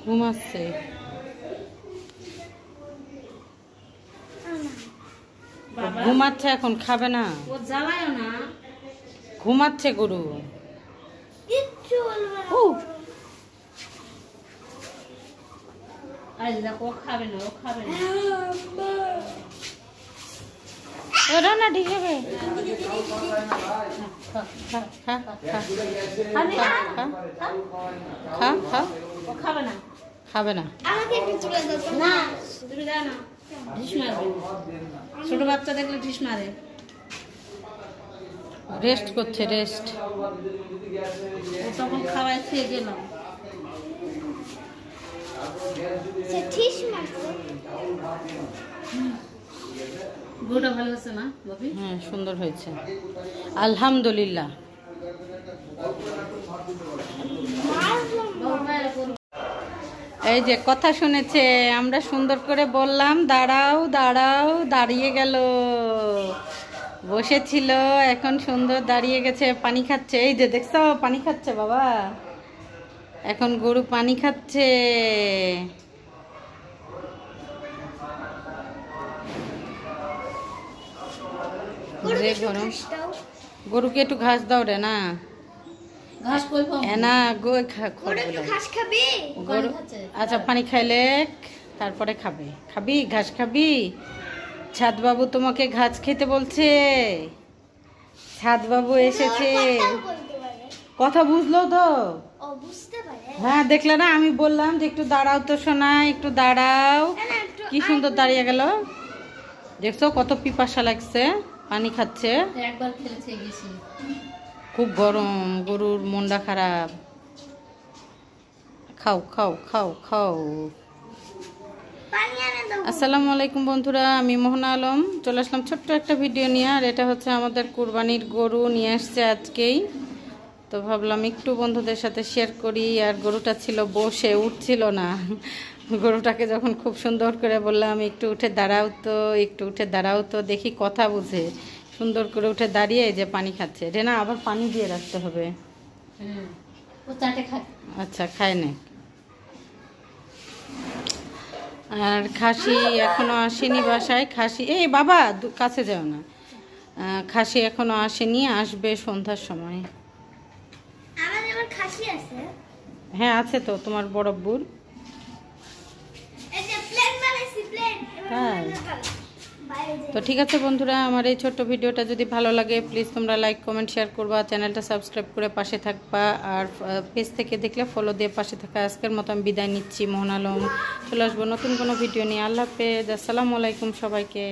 ঘুমাচ্ছে। ঘুমাচ্ছে এখন, খাবে না, ঘুমাচ্ছে গরু। রান্না ঠিক হবে। খাবে না, ছোট বাচ্চা দেখলে ঢিস মারে। রেস্ট করছে, রেস্ট। তখন খাওয়াই খেয়ে গেলাম। গরুটা ভালো হচ্ছে না ববি? হ্যাঁ, সুন্দর হয়েছে, আলহামদুলিল্লাহ। এই যে কথা শুনেছে, আমরা সুন্দর করে বললাম দাঁড়াও দাঁড়াও, দাঁড়িয়ে গেল। বসেছিল, এখন সুন্দর দাঁড়িয়ে গেছে, পানি খাচ্ছে। এই যে দেখছো, পানি খাচ্ছে বাবা, এখন গরু পানি খাচ্ছে। গরম, গরুকে একটু ঘাস দাও রে। না ঘাস কই পাবো না, গরু ঘাস খাবে। গরু আচ্ছা, পানি খাইলে তারপরে খাবে। খাবি ঘাস খাবি? ছাদ বাবু তোমাকে ঘাস খেতে বলছে। ছাদ বাবু এসেছে, কথা বুঝলো তো? হ্যাঁ, দেখলে না, আমি বললাম যে একটু দাঁড়াও তো সোনা, একটু দাঁড়াও। কি সুন্দর দাঁড়িয়ে গেল। দেখছো কত পিপাসা লাগছে, পানি খাচ্ছে। একবার খেলেছে গেছি। খুব গরম, গরুর মনটা খারাপ। খাও খাও খাও খাও। আসসালামু আলাইকুম বন্ধুরা, আমি মোহনা আলম চলে আসলাম ছোট্ট একটা ভিডিও নিয়ে। আর এটা হচ্ছে আমাদের কুরবানির গরু নিয়ে আসছে আজকেই, তো ভাবলাম একটু বন্ধুদের সাথে শেয়ার করি। আর গরুটা ছিল বসে, উঠছিল না। গরুটাকে যখন খুব সুন্দর করে বললাম একটু উঠে দাঁড়াও তো, একটু উঠে দাঁড়াও তো, দেখি কথা বুঝে সুন্দর করে উঠে দাঁড়িয়ে যে পানি খাচ্ছে। রেনা, আবার পানি দিয়ে রাখতে হবে। আচ্ছা, খায় না। আর খাসি এখনো আসেনি বাসায়। খাসি, এই বাবা কাছে যাও না। খাসি এখনো আসেনি, আসবে সন্ধ্যার সময়। হ্যাঁ আছে তো, তোমার বড়ব্বুর। হ্যাঁ, তো ঠিক আছে বন্ধুরা, আমার এই ছোট্ট ভিডিওটা যদি ভালো লাগে প্লিজ তোমরা লাইক কমেন্ট শেয়ার করবা, চ্যানেলটা সাবস্ক্রাইব করে পাশে থাকবা। আর পেজ থেকে দেখলে ফলো দিয়ে পাশে থাকা। আজকের মতো আমি বিদায় নিচ্ছি। মোহন আলম, চলে আসবো নতুন কোনো ভিডিও নিয়ে। আল্লাহ হাফেজ, আসসালামু আলাইকুম সবাইকে।